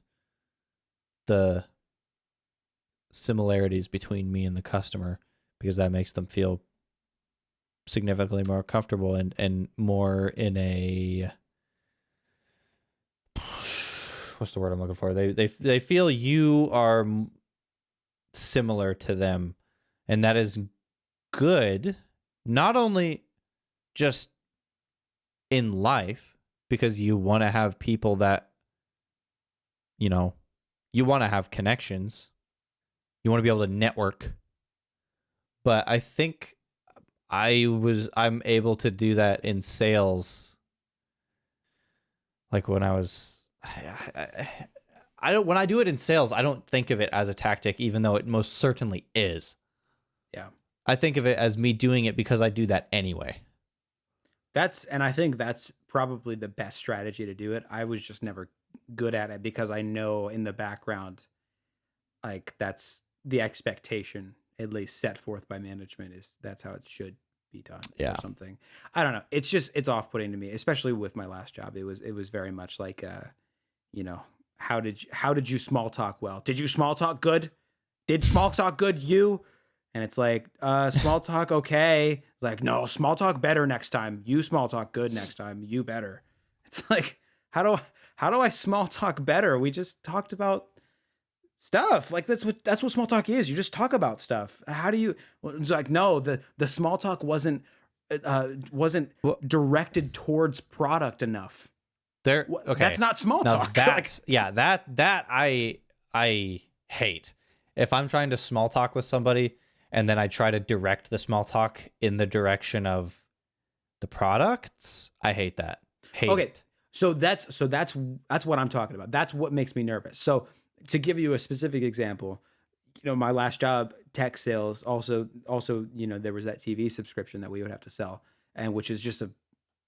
the similarities between me and the customer because that makes them feel significantly more comfortable and more in a what's the word I'm looking for? They feel you are similar to them, and that is good. Not only just in life, because you want to have people that you know you want to have connections, you want to be able to network. But I think I'm able to do that in sales. Like when I was, I don't when I do it in sales, I don't think of it as a tactic, even though it most certainly is. Yeah. I think of it as me doing it because I do that anyway. And I think that's probably the best strategy to do it. I was just never good at it because I know in the background, like that's the expectation, at least set forth by management, is that's how it should be done or Yeah. something. I don't know. It's off putting to me, especially with my last job. It was very much like you know, how did you small talk well? Did you small talk good? Did small talk good you? And it's like, small talk okay. Like, no, small talk better next time. You small talk good next time. You better. It's like, how do how do I small talk better? We just talked about stuff. Like that's what small talk is. You just talk about stuff. How do you? Well, it's like, no, the small talk wasn't Well, directed towards product enough. okay. That's not small Now talk. Like, that's yeah, that I hate. If I'm trying to small talk with somebody and then I try to direct the small talk in the direction of the products, I hate that. Hate okay, it. so that's what I'm talking about. That's what makes me nervous. So to give you a specific example, my last job, tech sales, also there was that TV subscription that we would have to sell, and which is just a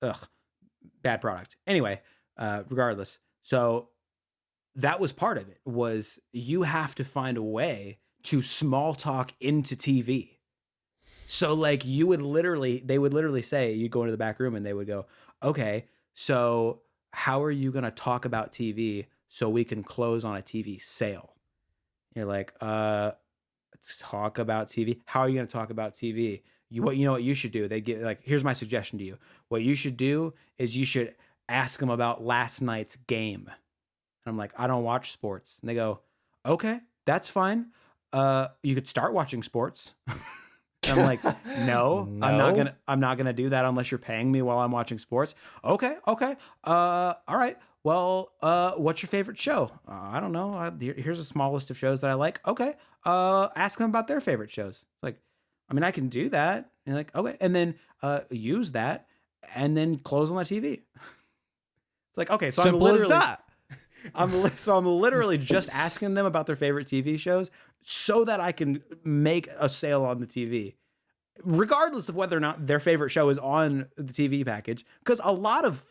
ugh bad product. Anyway, regardless, so that was part of it. Was you have to find a way to small talk into TV. So like they would literally say, you go into the back room and they would go, okay, so how are you going to talk about TV so we can close on a TV sale? You're like, let's talk about TV. How are you going to talk about TV? You know what you should do? They get like, here's my suggestion to you. What you should do is you should ask them about last night's game. And I'm like, I don't watch sports. And they go, okay, that's fine. You could start watching sports. And I'm like, no, No. I'm not gonna do that unless you're paying me while I'm watching sports. Okay, okay. All right. Well, what's your favorite show? I don't know. Here's a small list of shows that I like. Okay. Ask them about their favorite shows. It's like, I mean, I can do that. And you're like, okay, and then use that, and then close on the TV. It's like, okay, so Simple as that. I'm literally just asking them about their favorite TV shows so that I can make a sale on the TV, regardless of whether or not their favorite show is on the TV package. Because a lot of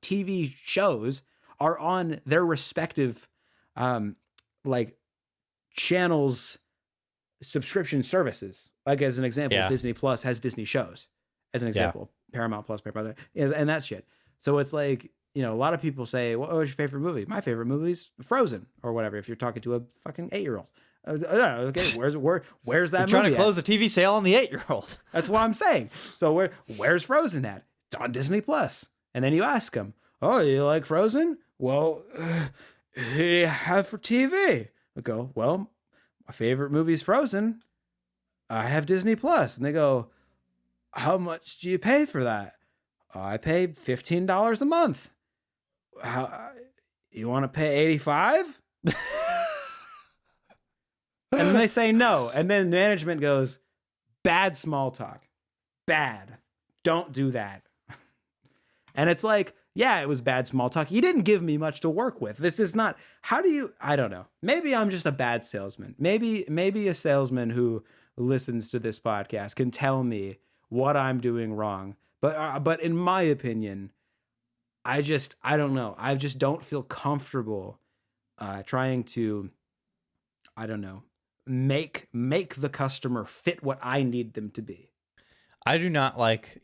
TV shows are on their respective, like channels subscription services. Like as an example, Yeah. Disney Plus has Disney shows. As an example, Paramount Plus, Paramount, and that shit. So it's like, you know, a lot of people say, "What was your favorite movie?" My favorite movie is Frozen or whatever. If you're talking to a fucking 8-year-old, okay, where's that You're movie? trying to at? close the TV sale on the 8-year-old. That's what I'm saying. So where's Frozen at? It's on Disney Plus. And then you ask them, "Oh, you like Frozen? Well, have for TV." I go, "Well, my favorite movie is Frozen. I have Disney Plus." And they go, "How much do you pay for that?" "I pay $15 a month." "How, you want to pay 85? And then they say no. And then management goes, "Bad small talk. Bad. Don't do that." And it's like, yeah, it was bad small talk. You didn't give me much to work with. This is not, I don't know. Maybe I'm just a bad salesman. Maybe a salesman who listens to this podcast can tell me what I'm doing wrong. But in my opinion, I don't know. I just don't feel comfortable trying to, I don't know, make the customer fit what I need them to be. I do not like,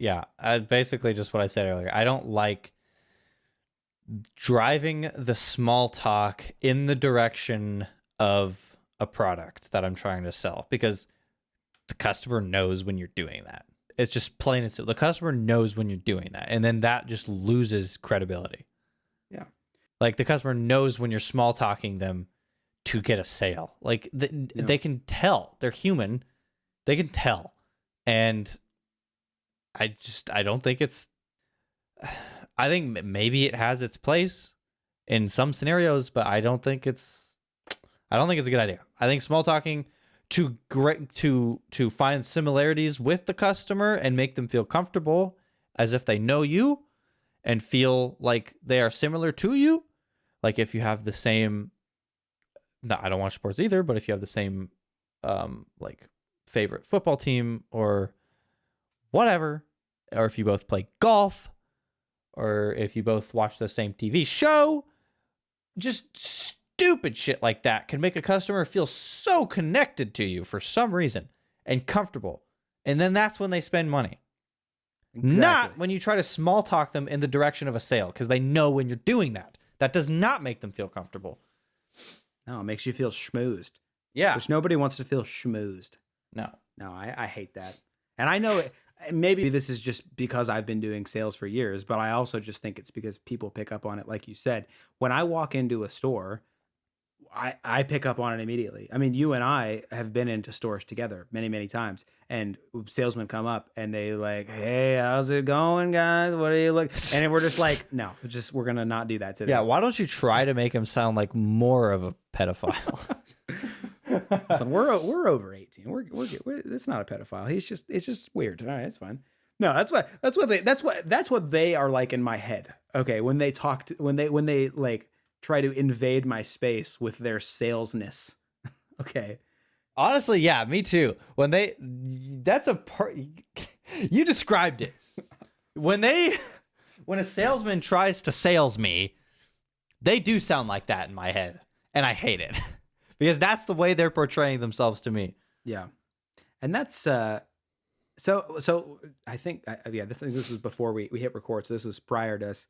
basically just what I said earlier. I don't like driving the small talk in the direction of a product that I'm trying to sell, because the customer knows when you're doing that. It's just plain and simple. The customer knows when you're doing that, and then that just loses credibility. Yeah. Like the customer knows when you're small talking them to get a sale. Like they can tell. They're human. They can tell. And I don't think I think maybe it has its place in some scenarios, but I don't think it's a good idea. I think small talking to find similarities with the customer and make them feel comfortable as if they know you and feel like they are similar to you. Like if you have the same, no, I don't watch sports either, but if you have the same like favorite football team or whatever, or if you both play golf, or if you both watch the same TV show, just stupid shit like that can make a customer feel so connected to you for some reason and comfortable. And then that's when they spend money. Exactly. Not when you try to small talk them in the direction of a sale, because they know when you're doing that. That does not make them feel comfortable. No, it makes you feel schmoozed. Yeah. Which nobody wants to feel schmoozed. No, I hate that. And I know maybe this is just because I've been doing sales for years, but I also just think it's because people pick up on it. Like you said, when I walk into a store, I pick up on it immediately. I mean, you and I have been into stores together many, many times, and salesmen come up and they like, "Hey, how's it going, guys? What do you look?" And we're just like, "No, we're gonna not do that today." Yeah, why don't you try to make him sound like more of a pedophile? Listen, we're over 18. We're it's not a pedophile. It's just weird. All right, it's fine. No, that's what they are like in my head. Okay, when they when they like try to invade my space with their salesness. Okay. Honestly, yeah, me too. That's a part, you described it. When a salesman tries to sales me, they do sound like that in my head, and I hate it because that's the way they're portraying themselves to me. Yeah. And that's so I think this was before we hit record, so this was prior to us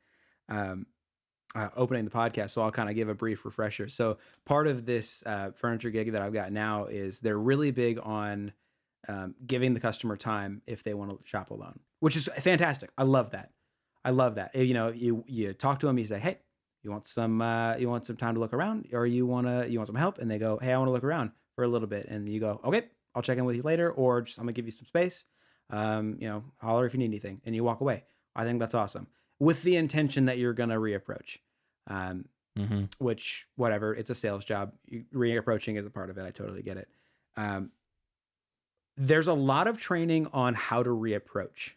opening the podcast, so I'll kind of give a brief refresher. So part of this furniture gig that I've got now is they're really big on giving the customer time if they want to shop alone, which is fantastic. I love that. You know, you talk to them, you say, "Hey, you want some time to look around, or you want some help?" And they go, "Hey, I want to look around for a little bit." And you go, "Okay, I'll check in with you later, or just I'm gonna give you some space. Holler if you need anything, and you walk away. I think that's awesome, with the intention that you're gonna reapproach. Which, whatever, it's a sales job. Reapproaching is a part of it. I totally get it. There's a lot of training on how to reapproach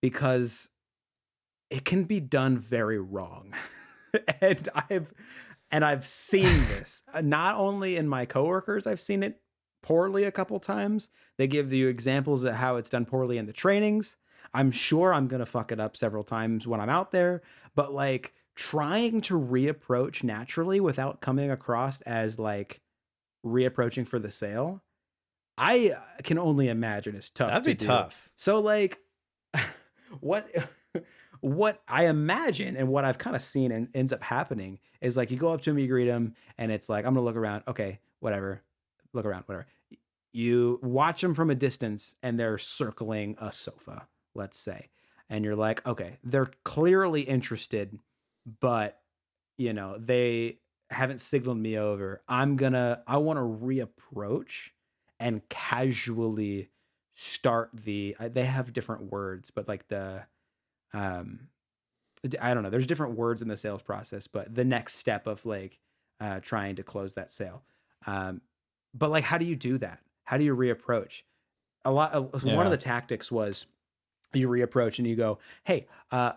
because it can be done very wrong. and I've seen this not only in my coworkers. I've seen it poorly a couple times. They give you examples of how it's done poorly in the trainings. I'm sure I'm going to fuck it up several times when I'm out there, but like trying to reapproach naturally without coming across as like reapproaching for the sale, I can only imagine is tough. That'd be tough. So like what I imagine and what I've kind of seen and ends up happening is like you go up to him, you greet him, and it's like, I'm gonna look around. Okay, whatever. Look around, whatever. You watch them from a distance and they're circling a sofa, let's say. And you're like, okay, they're clearly interested, but they haven't signaled me over. I want to reapproach and casually start they have different words, but like I don't know. There's different words in the sales process, but the next step of like trying to close that sale. But like, how do you do that? How do you reapproach? One of the tactics was you reapproach and you go, hey, I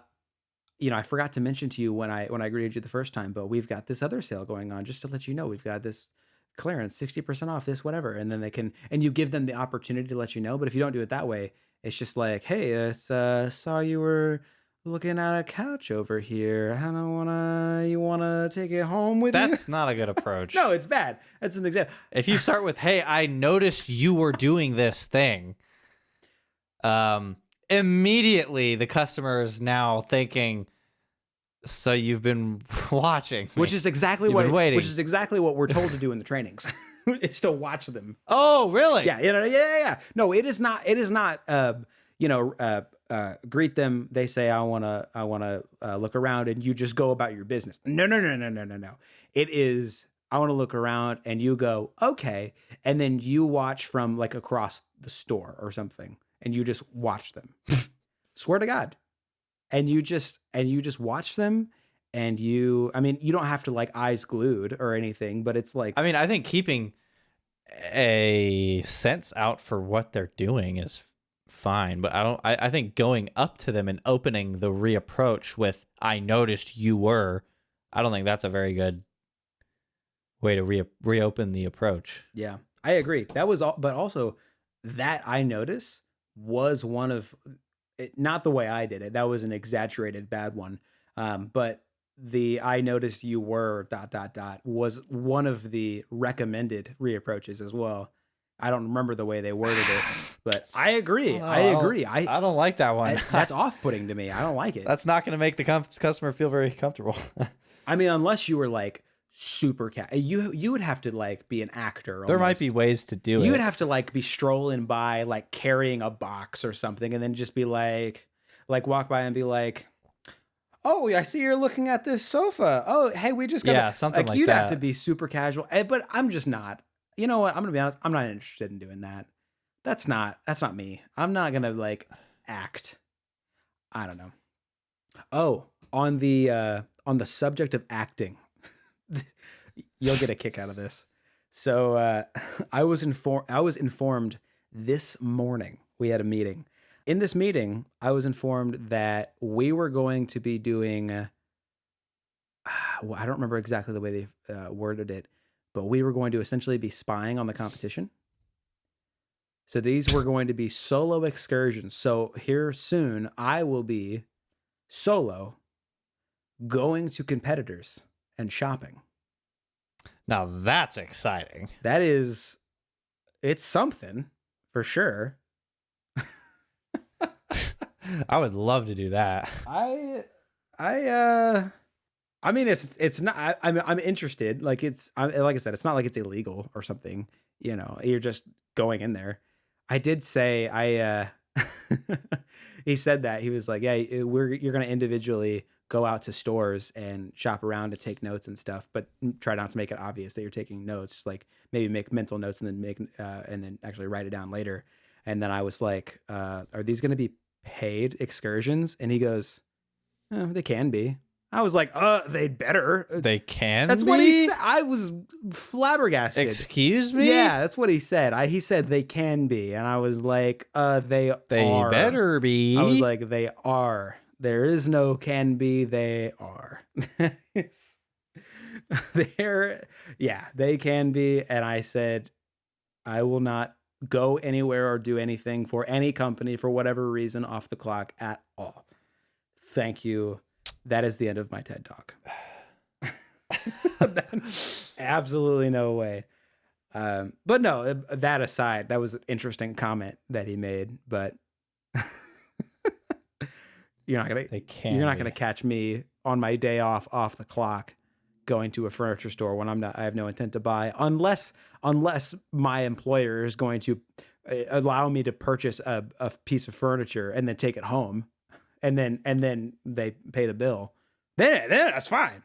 forgot to mention to you when I greeted you the first time, but we've got this other sale going on. Just to let you know, we've got this clearance, 60% off, this whatever, and then and you give them the opportunity to let you know. But if you don't do it that way, it's just like, hey, I saw you were looking at a couch over here. You wanna take it home with you? That's not a good approach. No, it's bad. That's an example. If you start with, hey, I noticed you were doing this thing, immediately the customer is now thinking, so you've been watching me. Which is exactly what we're told to do in the trainings. Is to watch them. Oh, really? Yeah. Yeah. No, it is not. Greet them. They say, I want to look around, and you just go about your business. No. It is, I want to look around, and you go, okay. And then you watch from like across the store or something, and you just watch them. Swear to God. And you just watch them, and you don't have to like eyes glued or anything, but it's like, I think keeping a sense out for what they're doing is fine, but I think going up to them and opening the reapproach with, I noticed you were, I don't think that's a very good way to reopen the approach. Yeah, I agree. That was all, but also that I notice was one of, not the way I did it. That was an exaggerated bad one. But the I noticed you were ... was one of the recommended reapproaches as well. I don't remember the way they worded it, but I agree. I agree. I don't like that one. That's off-putting to me. I don't like it. That's not going to make the customer feel very comfortable. Unless you were like super you would have to like be an actor. There might be ways to do it. You would have to like be strolling by, like carrying a box or something, and then just be like walk by and be like, oh, I see you're looking at this sofa. Oh, hey, we just got something like you'd that. have to be super casual. But I'm just not. You know what? I'm gonna be honest. I'm not interested in doing that. That's not me. I'm not gonna like act. I don't know. Oh, on the subject of acting. You'll get a kick out of this. So I was informed this morning. We had a meeting. In this meeting, I was informed that we were going to be doing. I don't remember exactly the way they worded it, but we were going to essentially be spying on the competition. So these were going to be solo excursions. So here soon, I will be solo going to competitors and shopping. Now that's exciting. It's something for sure. I would love to do that. It's not, I'm interested. Like like I said, it's not like it's illegal or something, you're just going in there. I did say, He said that. He was like, yeah, you're going to individually go out to stores and shop around to take notes and stuff, but try not to make it obvious that you're taking notes. Like maybe make mental notes and then and then actually write it down later. And then I was like, are these going to be paid excursions? And he goes, they can be. I was like, they'd better. They can That's be? what he said. I was flabbergasted. Excuse me? Yeah, that's what he said. He said they can be. And I was like, they are. Better be. I was like, they are. There is no can be. They are. They can be. And I said, I will not go anywhere or do anything for any company for whatever reason off the clock at all. Thank you. That is the end of my TED Talk. Absolutely no way. But no, that aside, that was an interesting comment that he made, but you're not gonna catch me on my day off the clock going to a furniture store when I have no intent to buy unless my employer is going to allow me to purchase a piece of furniture and then take it home. And then they pay the bill. Then that's fine.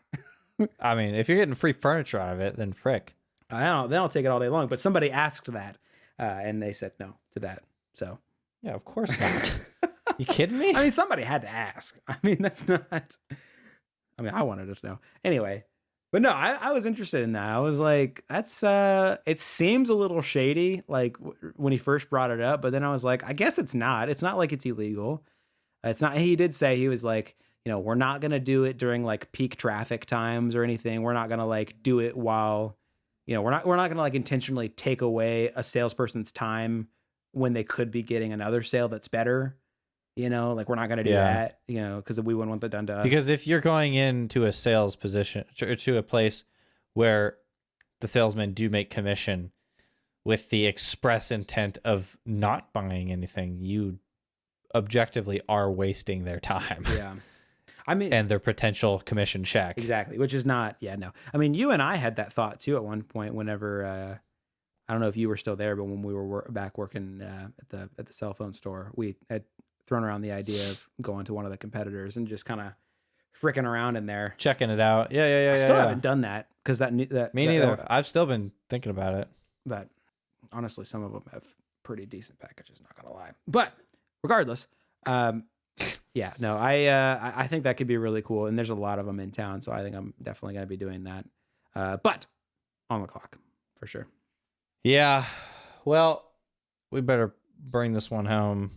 I mean, if you're getting free furniture out of it, then frick. I don't. Then I'll take it all day long. But somebody asked that, and they said no to that. So yeah, of course not. You kidding me? I mean, somebody had to ask. I mean, that's not. I mean, I wanted to know anyway. But no, I was interested in that. I was like, that's. It seems a little shady, like when he first brought it up. But then I was like, I guess it's not. It's not like it's illegal. It's not. He did say, he was like, we're not gonna do it during like peak traffic times or anything. We're not gonna like do it while, we're not gonna like intentionally take away a salesperson's time when they could be getting another sale that's better. Like we're not gonna do that. Because we wouldn't want that done to us. Because if you're going into a sales position or to a place where the salesmen do make commission with the express intent of not buying anything, you objectively are wasting their time. Yeah. I mean, and their potential commission check. Exactly. Which is not, no. I mean, you and I had that thought too at one point whenever, I don't know if you were still there, but when we were back working at the cell phone store, we had thrown around the idea of going to one of the competitors and just kind of fricking around in there. Checking it out. Yeah. I still haven't done that because that Me neither. I've still been thinking about it. But honestly, some of them have pretty decent packages, not going to lie. But regardless, I think that could be really cool, and there's a lot of them in town, so I think I'm definitely going to be doing that. But on the clock for sure. Yeah, well, we better bring this one home.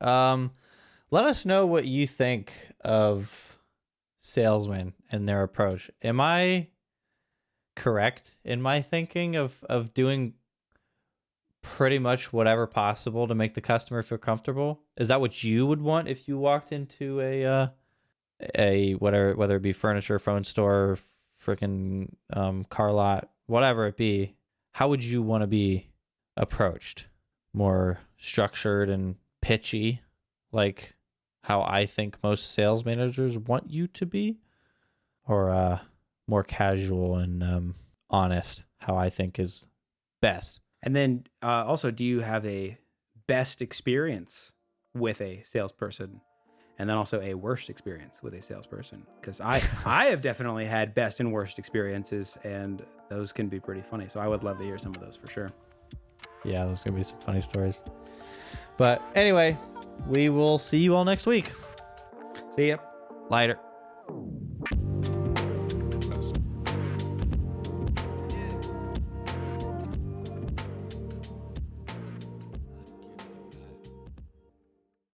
Let us know what you think of salesmen and their approach. Am I correct in my thinking of doing pretty much whatever possible to make the customer feel comfortable? Is that what you would want if you walked into a whether it be furniture, phone store, freaking car lot, whatever it be? How would you want to be approached? More structured and pitchy, like how I think most sales managers want you to be, or more casual and honest, how I think is best? And then also, do you have a best experience with a salesperson, and then also a worst experience with a salesperson? Because I have definitely had best and worst experiences, and those can be pretty funny. So I would love to hear some of those for sure. Yeah, those are going to be some funny stories. But anyway, we will see you all next week. See ya. Later.